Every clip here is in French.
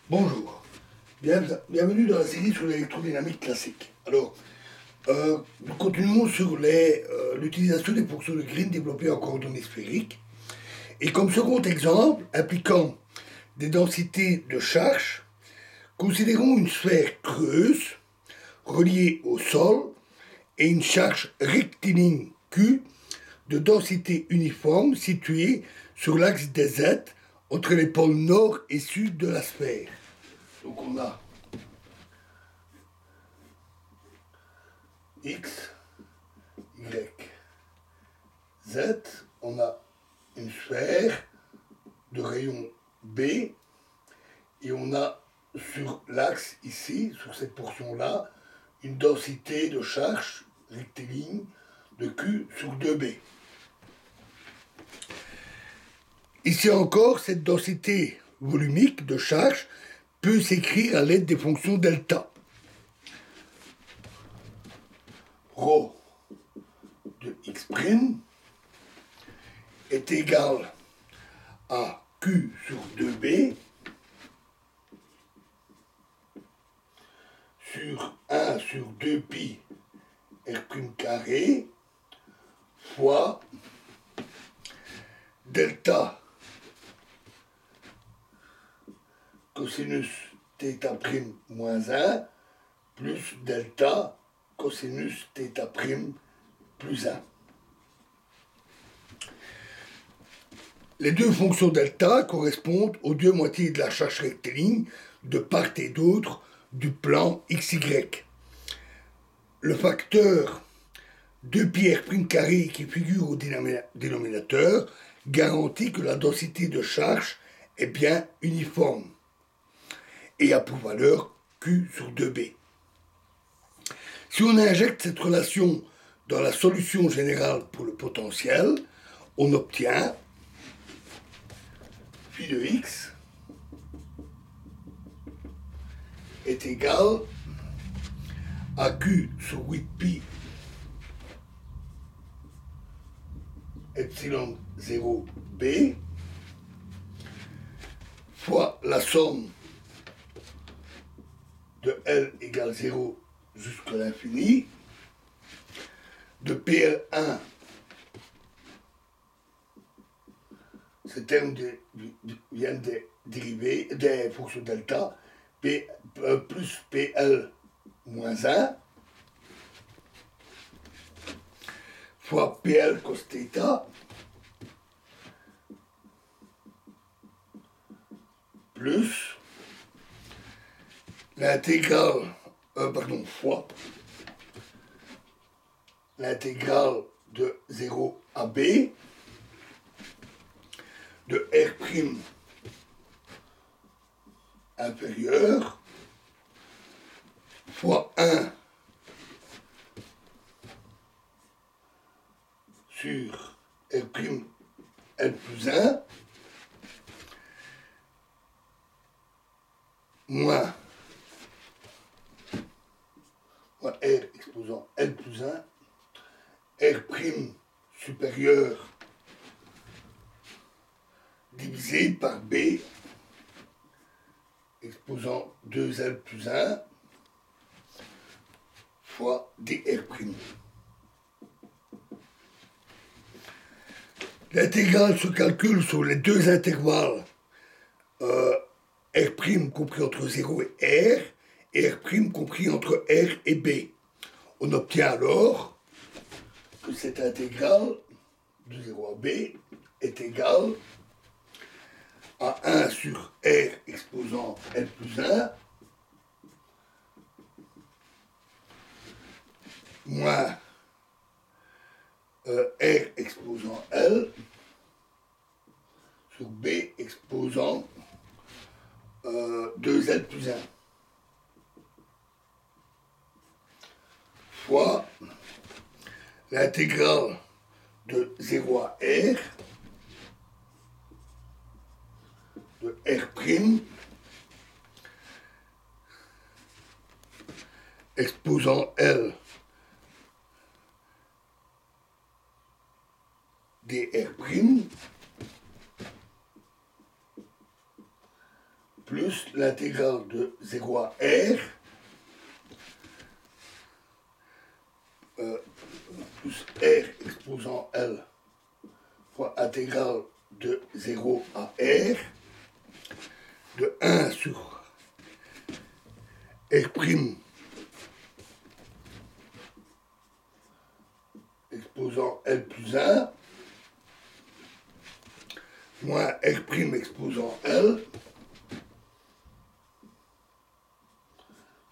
Bonjour, bienvenue dans la série sur l'électrodynamique classique. Alors, nous continuons sur l'utilisation des fonctions de Green développées en coordonnées sphériques. Et comme second exemple, impliquant des densités de charge, considérons une sphère creuse reliée au sol et une charge rectiligne Q de densité uniforme située sur l'axe des Z entre les pôles nord et sud de la sphère. Donc on a X, Y, Z, on a une sphère de rayon B et on a sur l'axe ici, sur cette portion-là, une densité de charge rectiligne de Q sur 2B. Ici encore, cette densité volumique de charge peut s'écrire à l'aide des fonctions delta. Rho de x' est égal à Q sur 2B sur 1 sur 2pi R' carré fois delta cosinus θ' moins 1 plus delta cosinus θ' plus 1. Les deux fonctions delta correspondent aux deux moitiés de la charge rectiligne de part et d'autre du plan XY. Le facteur 2pi R' carré qui figure au dénominateur garantit que la densité de charge est bien uniforme et a pour valeur Q sur 2B. Si on injecte cette relation dans la solution générale pour le potentiel, on obtient phi de x est égal à Q sur 8pi epsilon 0b fois la somme de L égale 0 jusqu'à l'infini de PL1, ces termes viennent des dérivés des fonctions delta, plus PL moins 1 fois PL cos θ plus l'intégrale, fois l'intégrale de 0 à B de R' inférieur fois 1 sur R' L plus 1 moins R exposant L plus 1 R' supérieur divisé par B exposant 2L plus 1 fois dR'. L'intégrale se calcule sur les deux intervalles R' compris entre 0 et R compris entre R et B. On obtient alors que cette intégrale de 0 à B est égale à 1 sur R exposant L plus 1 moins R exposant L sur B exposant 2L plus 1 fois l'intégrale de 0 à R de R' exposant L dR' plus l'intégrale de 0 à R plus R exposant L fois intégrale de 0 à R de 1 sur R' exposant L plus 1 moins R' exposant L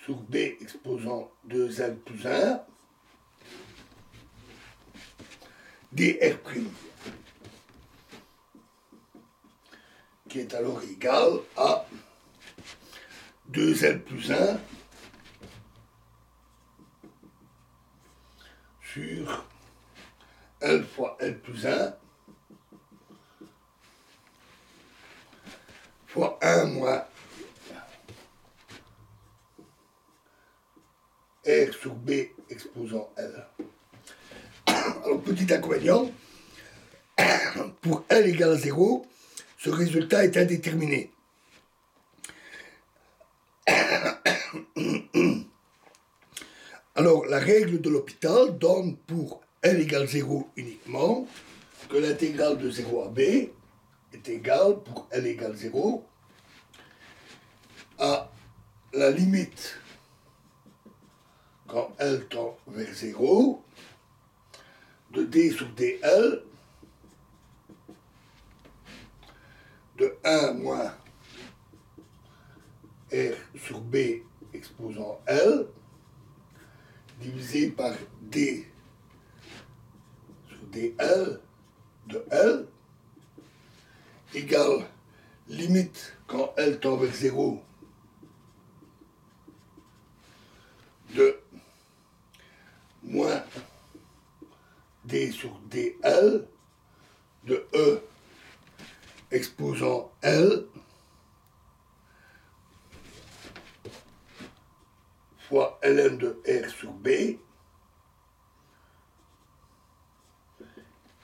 sur B exposant 2L plus 1 dR', qui est alors égal à 2L plus 1 sur L fois L plus 1 fois 1 moins R sur B exposant L. Alors, petit inconvénient, pour L égale à 0, ce résultat est indéterminé. Alors, la règle de l'hôpital donne pour L égale 0 uniquement que l'intégrale de 0 à B est égale, pour L égale 0, à la limite quand L tend vers 0 de D sur DL de 1 moins R sur B exposant L divisé par D sur DL de L égale limite quand L tend vers 0 de moins D sur DL de E exposant L fois ln de R sur B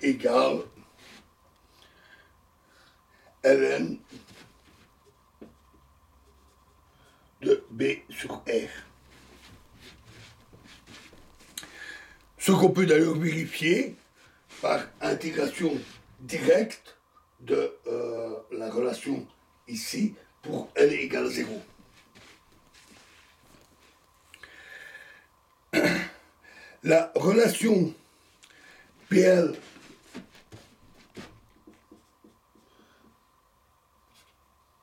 égale ln de B sur R. Ce qu'on peut d'ailleurs vérifier par intégration directe de la relation ici pour L égale 0. La relation PL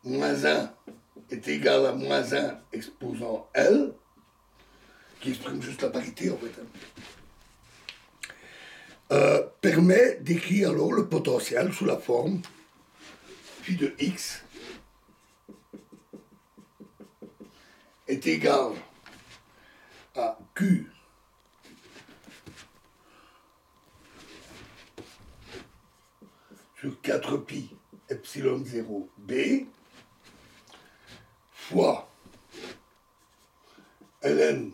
moins 1 est égale à moins 1 exposant L, qui exprime juste la parité en fait, permet d'écrire alors le potentiel sous la forme phi de x est égal à Q sur 4 pi epsilon 0 B fois ln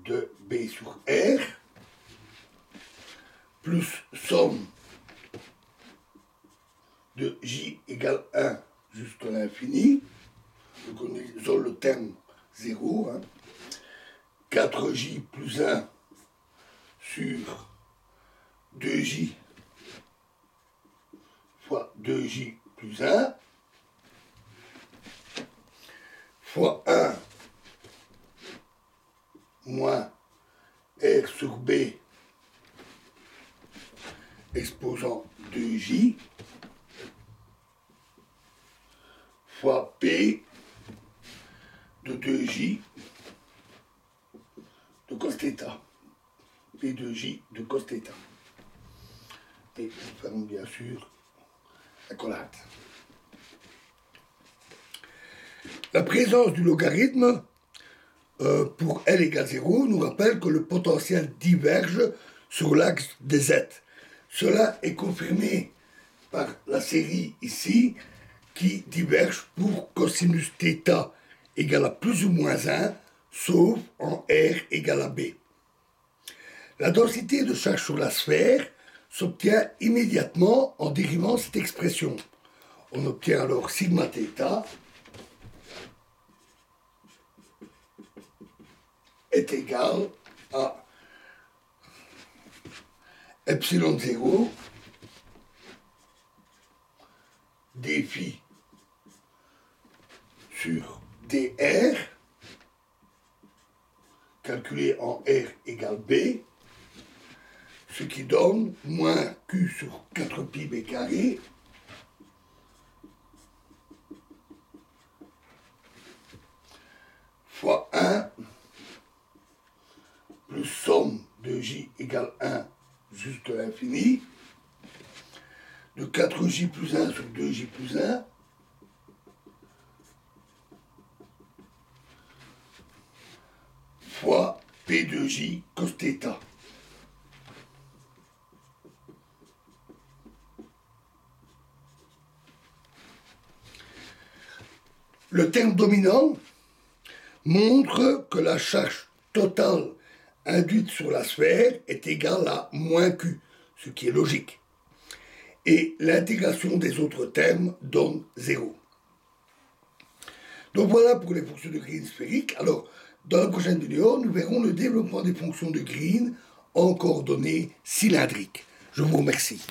de B sur R plus somme de J égale 1 jusqu'à l'infini, donc on isole le terme 0, 4J plus 1 sur 2J fois 2J plus 1 fois 1 moins R sur B exposant 2J fois P de 2J de cos θ. P de J de cos θ. Et on ferme bien sûr accolade. La présence du logarithme pour L égale 0 nous rappelle que le potentiel diverge sur l'axe des Z. Cela est confirmé par la série ici qui diverge pour cosinus θ égale à plus ou moins 1 sauf en R égale à B. La densité de charge sur la sphère s'obtient immédiatement en dérivant cette expression. On obtient alors sigma θ est égal à epsilon 0 dφ sur dr, calculé en R égale B, ce qui donne moins Q sur 4πb carré fois 1 plus somme de J égale 1 jusqu'à l'infini, de 4J plus 1 sur 2J plus 1, fois P de J cos θ. Le terme dominant montre que la charge totale induite sur la sphère est égale à moins Q, ce qui est logique. Et l'intégration des autres termes donne 0. Donc voilà pour les fonctions de Green sphériques. Alors, dans la prochaine vidéo, nous verrons le développement des fonctions de Green en coordonnées cylindriques. Je vous remercie.